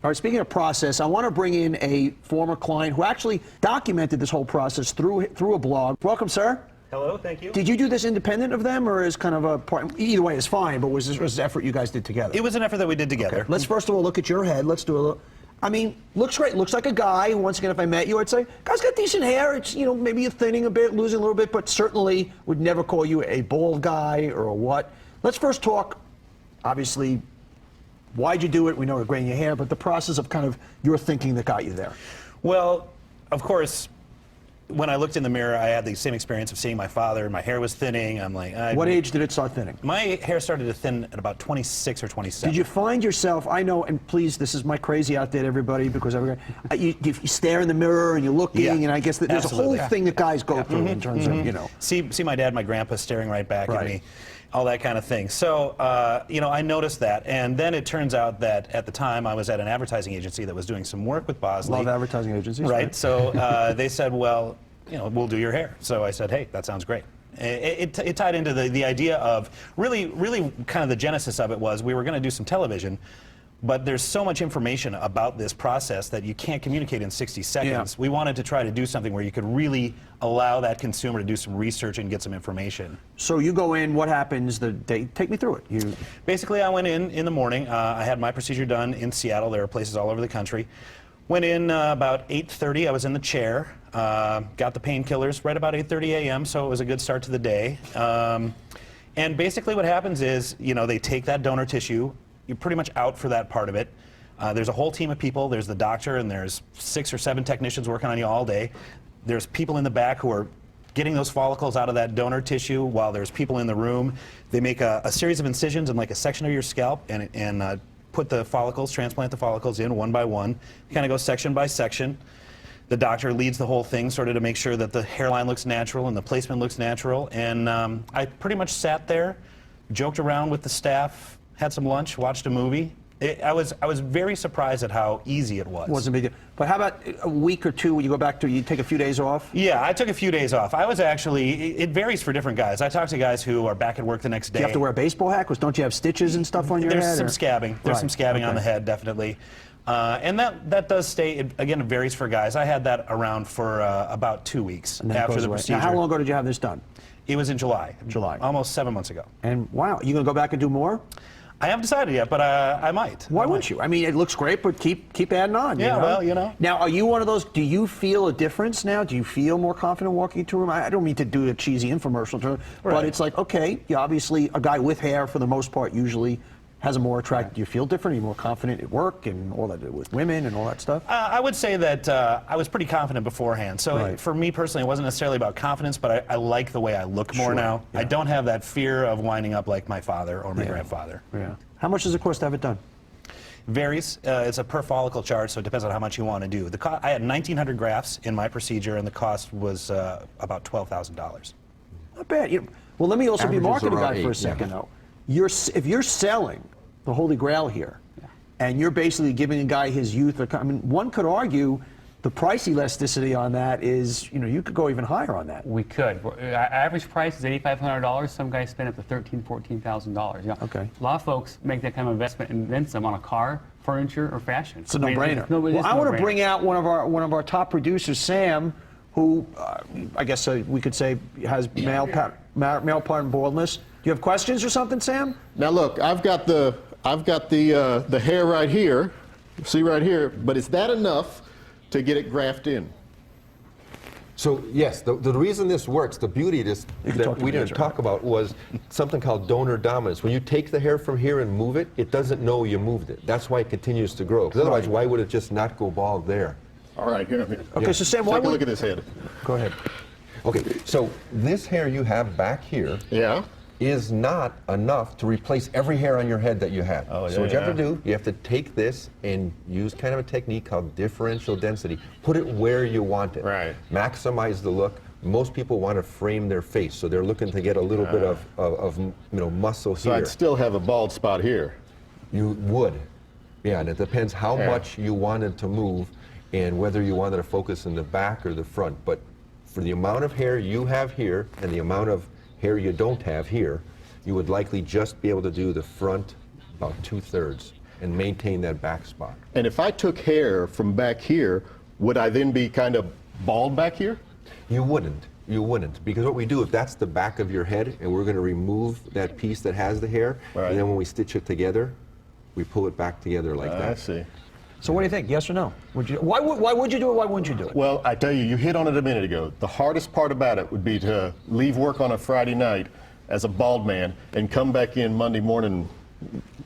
All right, speaking of process, I want to bring in a former client who actually documented this whole process through a blog. Welcome, sir. Hello, thank you. Did you do this independent of them, or as kind of a part? Either way is fine, but was this an effort you guys did together? It was an effort that we did together. Okay. Let's first of all look at your head. Let's do a little. I mean, looks great. Looks like a guy. Once again, if I met you, I'd say, guy's got decent hair. It's, you know, maybe you're thinning a bit, losing a little bit, but certainly would never call you a bald guy or a what. Let's first talk, obviously, why'd you do it? We know you're graying your hair, but the process of kind of your thinking that got you there. Well, of course, when I looked in the mirror, I had the same experience of seeing my father. My hair was thinning. I'm like, what age did it start thinning? My hair started to thin at about 26 or 27. Did you find yourself, I know, and please, this is my crazy out there, everybody, because you stare in the mirror and you're looking, and I guess that there's absolutely. a whole thing that guys go through in terms of, you know. See my dad, my grandpa staring right back at me, all that kind of thing. So, you know, I noticed that, and then it turns out that at the time I was at an advertising agency that was doing some work with Bosley. Love advertising agencies. Right, so they said, well, you know, we'll do your hair. So I said, hey, that sounds great. It tied into the idea of really kind of the genesis of it was we were going to do some television, but there's so much information about this process that you can't communicate in 60 seconds. We wanted to try to do something where you could really allow that consumer to do some research and get some information. So you go in, what happens the day? Take me through it. Basically, I went in the morning. I had my procedure done in Seattle. There are places all over the country. Went in about 8:30. I was in the chair. Got the painkillers right about 8:30 a.m., so it was a good start to the day. And basically what happens is, you know, they take that donor tissue. You're pretty much out for that part of it. There's a whole team of people. There's the doctor, and there's 6 or 7 technicians working on you all day. There's people in the back who are getting those follicles out of that donor tissue while there's people in the room. They make a series of incisions in like a section of your scalp and put the follicles, transplant the follicles in one by one. You kind of go section by section. The doctor leads the whole thing sort of to make sure that the hairline looks natural and the placement looks natural. And I pretty much sat there, joked around with the staff, had some lunch, watched a movie. I was very surprised at how easy it was. Wasn't a big deal. But how about a week or two when you go back to, you take a few days off? Yeah, I took a few days off. I was actually, it varies for different guys. I talked to guys who are back at work the next day. Do you have to wear a baseball hat? Because don't you have stitches and stuff on your head? There's some scabbing. There's some scabbing on the head, definitely. And that does stay, again, it varies for guys. I had that around for about 2 weeks after the procedure. Now, how long ago did you have this done? It was in July. July. Almost 7 months ago. And wow, you going to go back and do more? I haven't decided yet, but I might. Why wouldn't you? I mean, it looks great, but keep adding on. Yeah, you know? well, you know. Now, are you one of those, do you feel a difference now? Do you feel more confident walking into a room? I don't mean to do a cheesy infomercial, but it's like, okay, you obviously, a guy with hair, for the most part, usually has a more attractive, do you feel different? Are you more confident at work and all that with women and all that stuff? I would say that I was pretty confident beforehand. So for me personally, it wasn't necessarily about confidence, but I like the way I look more now. I don't have that fear of winding up like my father or my grandfather. Yeah. How much does it cost to have it done? Varies. It's a per follicle charge, so it depends on how much you want to do. I had 1,900 grafts in my procedure, and the cost was about $12,000. Not bad. Well, let me also be a marketing guy for a second, though. If you're selling the Holy Grail here, and you're basically giving a guy his youth, I mean, one could argue the price elasticity on that is, you know, you could go even higher on that. We could. Our average price is $8,500. Some guys spend up to $13,000, $14,000. Yeah. Okay. A lot of folks make that kind of investment and then some on a car, furniture, or fashion. It's a no-brainer. Well, I want to bring out one of our top producers, Sam, who I guess we could say has male pattern baldness. Do you have questions or something, Sam? Now look, I've got the hair right here. See right here, but is that enough to get it grafted in? So yes, the reason this works, the beauty of this that we didn't talk about was something called donor dominance. When you take the hair from here and move it, it doesn't know you moved it. That's why it continues to grow. Because otherwise, why would it just not go bald there? All right, here. Okay, so Sam, take a look at this head. Go ahead. Okay, so this hair you have back here is not enough to replace every hair on your head that you had. So what you have to do, you have to take this and use kind of a technique called differential density. Put it where you want it. Right. Maximize the look. Most people want to frame their face, so they're looking to get a little bit of you know, muscle here. So I'd still have a bald spot here. You would. Yeah, and it depends how much you wanted to move and whether you wanted to focus in the back or the front. But for the amount of hair you have here and the amount of hair you don't have here, you would likely just be able to do the front about 2/3. and maintain that back spot. And if I took hair from back here, would I then be kind of bald back here? You wouldn't. You wouldn't, because what we do, if that's the back of your head, and we're going to remove that piece that has the hair, Right. and then when we stitch it together, we pull it back together like that. I see. So what do you think? Yes or no? Why would you do it? Why wouldn't you do it? Well, I tell you, you hit on it a minute ago. The hardest part about it would be to leave work on a Friday night as a bald man and come back in Monday morning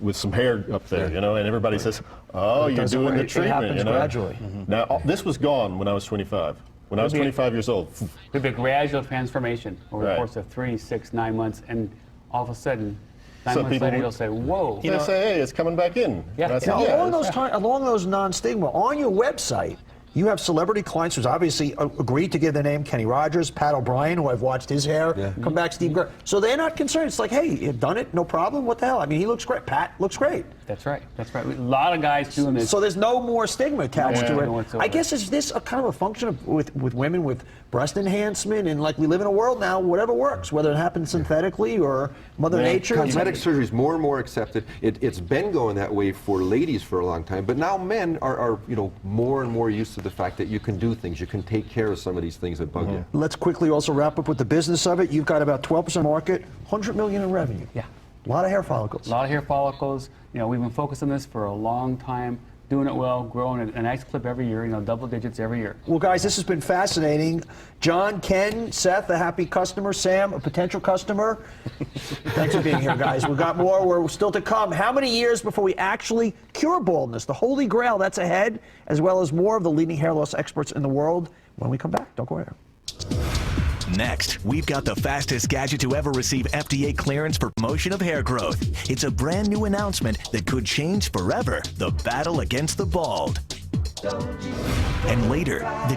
with some hair up there, you know, and everybody says, "Oh, you're doesn't doing work. the It treatment." happens you know? gradually. Now, this was gone when I was 25. When I was 25 years old. It'd be a gradual transformation over the Right. course of 3, 6, 9 months, and all of a sudden, 9 Some months people later, would- you'll say, "Whoa!" They say, "Hey, it's coming back in." Yeah. And I said, Now, "Yeah, Along those non-stigma, on your website, you have celebrity clients who's obviously agreed to give their name: Kenny Rogers, Pat O'Brien, who I've watched his hair come back, Steve Gray. So they're not concerned. It's like, hey, you've done it, no problem. What the hell? I mean, he looks great. Pat looks great. That's right. That's right. A lot of guys doing this. So there's no more stigma attached No to more it. whatsoever. I guess is this a kind of a function of with women with breast enhancement, and like we live in a world now, whatever works, whether it happens synthetically or Mother Nature. Cosmetic surgery is more and more accepted. It's been going that way for ladies for a long time, but now men are more and more used to the fact that you can do things. You can take care of some of these things that bug you. Let's quickly also wrap up with the business of it. You've got about 12% market, 100 million in revenue. Yeah. A lot of hair follicles. A lot of hair follicles. We've been focused on this for a long time, doing it well, growing at a nice clip every year, double digits every year. Well, guys, this has been fascinating. John, Ken, Seth, a happy customer. Sam, a potential customer. Thanks for being here, guys. We've got more. We're still to come. How many years before we actually cure baldness? The holy grail, that's ahead, as well as more of the leading hair loss experts in the world when we come back. Don't go anywhere. Next, we've got the fastest gadget to ever receive FDA clearance for promotion of hair growth. It's a brand new announcement that could change forever the battle against the bald. And later, the